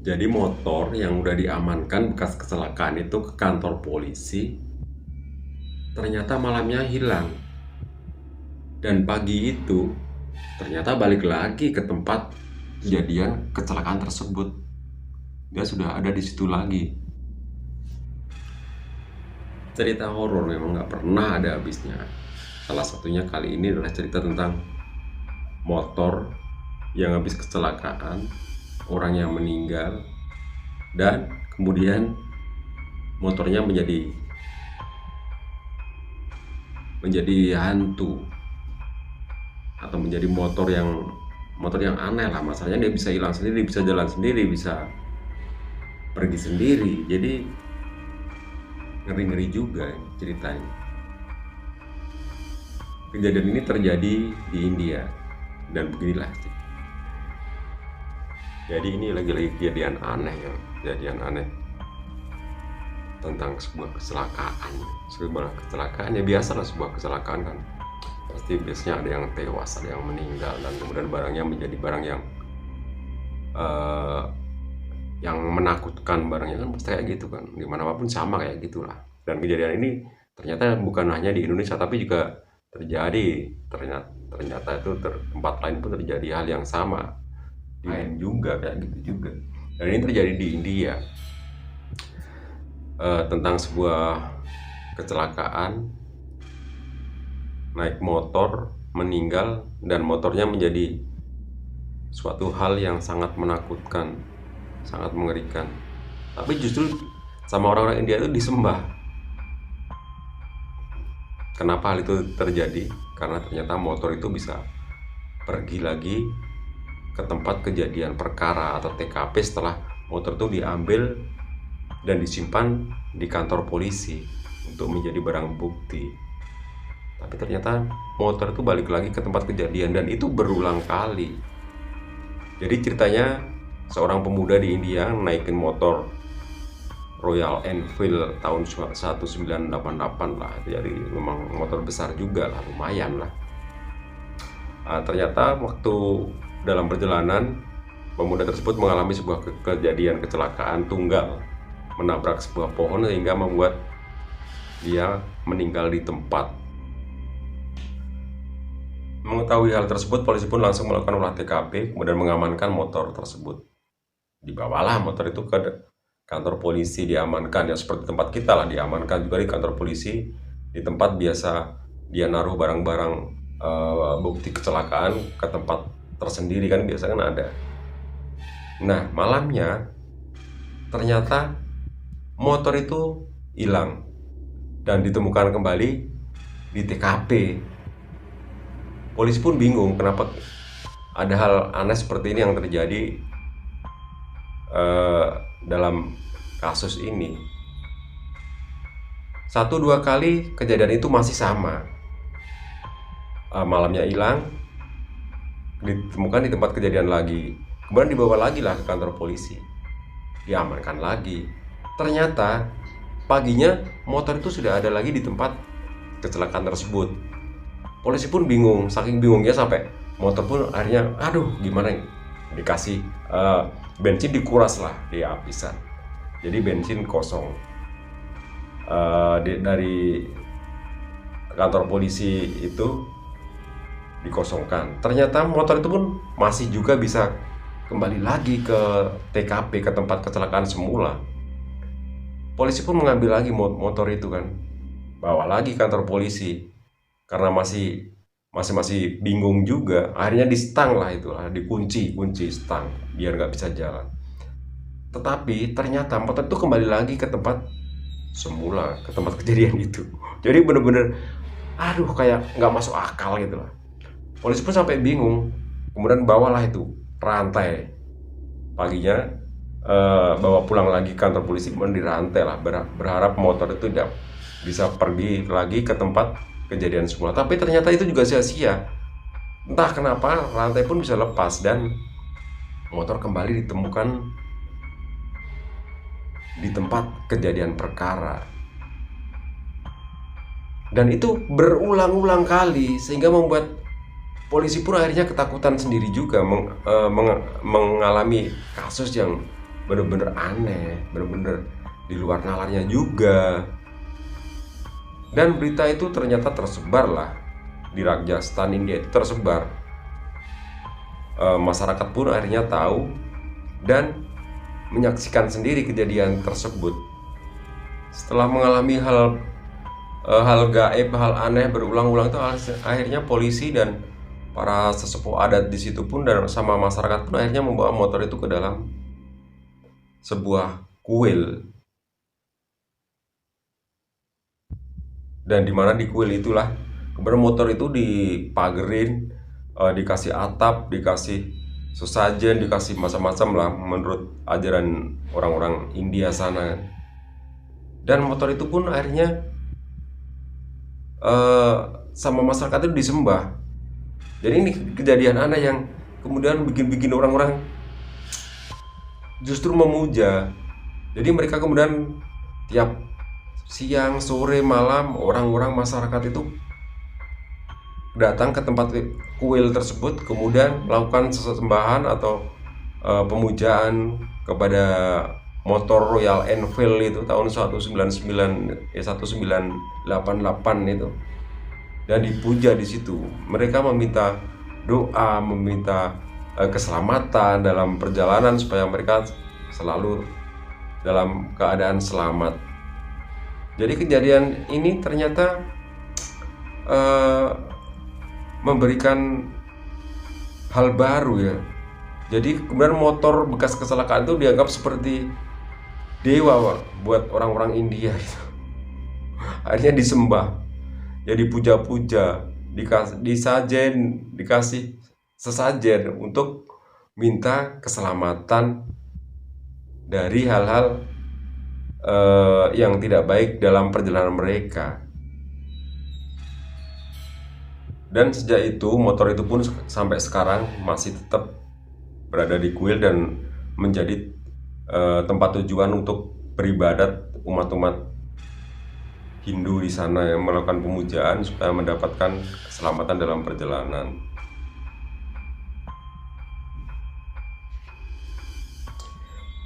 Jadi motor yang udah diamankan bekas kecelakaan itu ke kantor polisi, ternyata malamnya hilang. Dan pagi itu ternyata balik lagi ke tempat kejadian kecelakaan tersebut. Dia sudah ada di situ lagi. Cerita horor memang nggak pernah ada habisnya. Salah satunya kali ini adalah cerita tentang motor yang habis kecelakaan, orang yang meninggal, dan kemudian motornya menjadi hantu atau menjadi motor yang aneh lah. Masalahnya dia bisa hilang sendiri, bisa jalan sendiri, bisa pergi sendiri. Jadi ngeri-ngeri juga ceritanya. Kejadian ini terjadi di India dan beginilah. Jadi ini lagi-lagi kejadian aneh ya, kejadian aneh tentang sebuah kecelakaan ya, biasa lah sebuah kecelakaan kan. Pasti biasanya ada yang tewas, ada yang meninggal, dan kemudian barangnya menjadi barang yang menakutkan. Barangnya kan pasti kayak gitu kan, dimanapun sama kayak gitulah. Dan kejadian ini ternyata bukan hanya di Indonesia tapi juga terjadi, ternyata itu tempat lain pun terjadi hal yang sama, lain juga kayak gitu juga. Dan ini terjadi di India, tentang sebuah kecelakaan, naik motor, meninggal, dan motornya menjadi suatu hal yang sangat menakutkan, sangat mengerikan. Tapi justru sama orang-orang India itu disembah. Kenapa hal itu terjadi? Karena ternyata motor itu bisa pergi lagi ke tempat kejadian perkara atau TKP setelah motor itu diambil dan disimpan di kantor polisi untuk menjadi barang bukti. Tapi ternyata motor itu balik lagi ke tempat kejadian, dan itu berulang kali. Jadi ceritanya seorang pemuda di India naikin motor Royal Enfield tahun 1988 lah. Jadi memang motor besar juga lah, lumayan lah. Ternyata waktu dalam perjalanan, pemuda tersebut mengalami sebuah kejadian kecelakaan tunggal, menabrak sebuah pohon sehingga membuat dia meninggal di tempat. Mengetahui hal tersebut, polisi pun langsung melakukan olah TKP, kemudian mengamankan motor tersebut. Dibawalah motor itu ke kantor polisi, diamankan ya, seperti tempat kita lah, diamankan juga di kantor polisi, di tempat biasa dia naruh barang-barang bukti kecelakaan ke tempat tersendiri kan, biasa kan ada. Nah, malamnya ternyata motor itu hilang dan ditemukan kembali di TKP. Polisi pun bingung kenapa ada hal aneh seperti ini yang terjadi dalam kasus ini. 1-2 kali kejadian itu masih sama. Malamnya hilang, ditemukan di tempat kejadian lagi, kemudian dibawa lagi lah ke kantor polisi, diamankan lagi. Ternyata paginya motor itu sudah ada lagi di tempat kecelakaan tersebut. Polisi pun bingung, saking bingungnya sampai motor pun akhirnya gimana ini? Dikasih bensin, dikuras lah, dihabisan. Jadi bensin kosong. Dari kantor polisi itu dikosongkan. Ternyata motor itu pun masih juga bisa kembali lagi ke TKP, ke tempat kecelakaan semula. Polisi pun mengambil lagi motor itu kan, bawa lagi kantor polisi. Karena masih bingung juga, akhirnya di-stang lah, itulah dikunci stang biar nggak bisa jalan. Tetapi ternyata motor itu kembali lagi ke tempat semula, ke tempat kejadian itu. Jadi bener-bener kayak nggak masuk akal gitu lah. Polisi pun sampai bingung, kemudian bawalah itu rantai. Paginya bawa pulang lagi ke kantor polisi, kemudian dirantai lah, berharap motor itu tidak bisa pergi lagi ke tempat kejadian semula. Tapi ternyata itu juga sia-sia. Entah kenapa rantai pun bisa lepas dan motor kembali ditemukan di tempat kejadian perkara. Dan itu berulang-ulang kali sehingga membuat polisi pun akhirnya ketakutan sendiri juga, mengalami kasus yang bener-bener aneh, bener-bener di luar nalarnya juga. Dan berita itu ternyata tersebar lah di Rajasthan, India, itu tersebar. Masyarakat pun akhirnya tahu dan menyaksikan sendiri kejadian tersebut. Setelah mengalami hal gaib, hal aneh berulang-ulang itu, akhirnya polisi dan para sesepuh adat di situ pun dan sama masyarakat pun akhirnya membawa motor itu ke dalam sebuah kuil. Dan dimana di kuil itulah kemudian motor itu dipagerin, dikasih atap, dikasih sesajen, dikasih macam-macam lah menurut ajaran orang-orang India sana. Dan motor itu pun akhirnya sama masyarakat itu disembah. Jadi ini kejadian aneh yang kemudian bikin orang-orang justru memuja. Jadi mereka kemudian tiap siang, sore, malam orang-orang masyarakat itu datang ke tempat kuil tersebut, kemudian melakukan sesembahan atau pemujaan kepada motor Royal Enfield itu tahun 1988 itu, dan dipuja di situ. Mereka meminta doa, meminta keselamatan dalam perjalanan supaya mereka selalu dalam keadaan selamat. Jadi kejadian ini ternyata memberikan hal baru ya. Jadi kemudian motor bekas kecelakaan itu dianggap seperti dewa buat orang-orang India itu. Akhirnya disembah, ya dipuja-puja, dikasih sesajen untuk minta keselamatan dari hal-hal yang tidak baik dalam perjalanan mereka. Dan sejak itu motor itu pun sampai sekarang masih tetap berada di kuil dan menjadi tempat tujuan untuk beribadat umat-umat Hindu di sana yang melakukan pemujaan supaya mendapatkan keselamatan dalam perjalanan.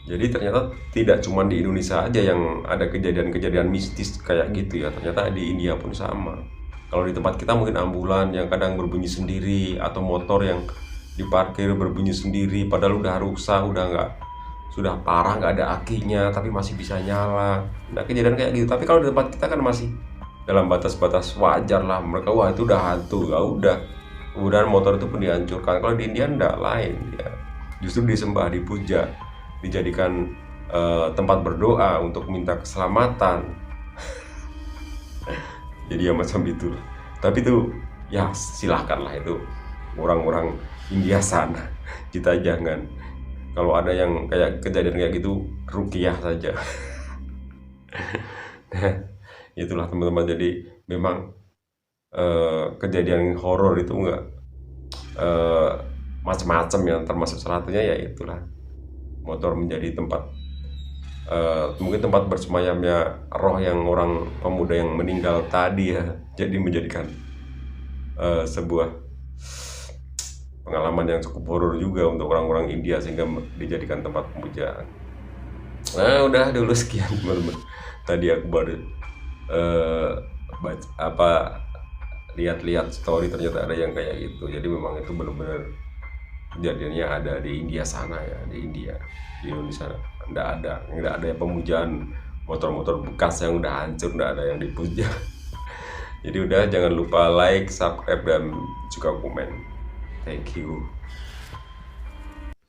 Jadi ternyata tidak cuma di Indonesia aja yang ada kejadian-kejadian mistis kayak gitu ya. Ternyata di India pun sama. Kalau di tempat kita mungkin ambulan yang kadang berbunyi sendiri, atau motor yang diparkir berbunyi sendiri padahal udah rusak, sudah parah, nggak ada akinya tapi masih bisa nyala. Nah kejadian kayak gitu. Tapi kalau di tempat kita kan masih dalam batas-batas wajar lah. Mereka wah itu udah hantu, ya udah. Kemudian motor itu pun dihancurkan. Kalau di India enggak, lain ya. Justru disembah, dipuja, dijadikan tempat berdoa untuk minta keselamatan. Jadi ya macam itu. Tapi itu ya silahkan lah, itu orang-orang India sana. Kita jangan. Kalau ada yang kayak kejadian kayak gitu, ruqyah saja. Nah, itulah teman-teman. Jadi memang kejadian horor itu enggak macam-macam ya, termasuk salah satunya ya itulah motor menjadi tempat mungkin tempat bersemayamnya roh yang orang pemuda yang meninggal tadi ya. Jadi menjadikan sebuah pengalaman yang cukup horor juga untuk orang-orang India sehingga dijadikan tempat pemujaan. Nah udah dulu sekian teman-teman. Tadi aku baru lihat-lihat story, ternyata ada yang kayak gitu. Jadi memang itu benar-benar kejadiannya ada di India sana ya, di India. Di Indonesia nggak ada ya pemujaan motor-motor bekas yang udah hancur, nggak ada yang dipuja. Jadi udah, jangan lupa like, subscribe, dan juga komen. Thank you.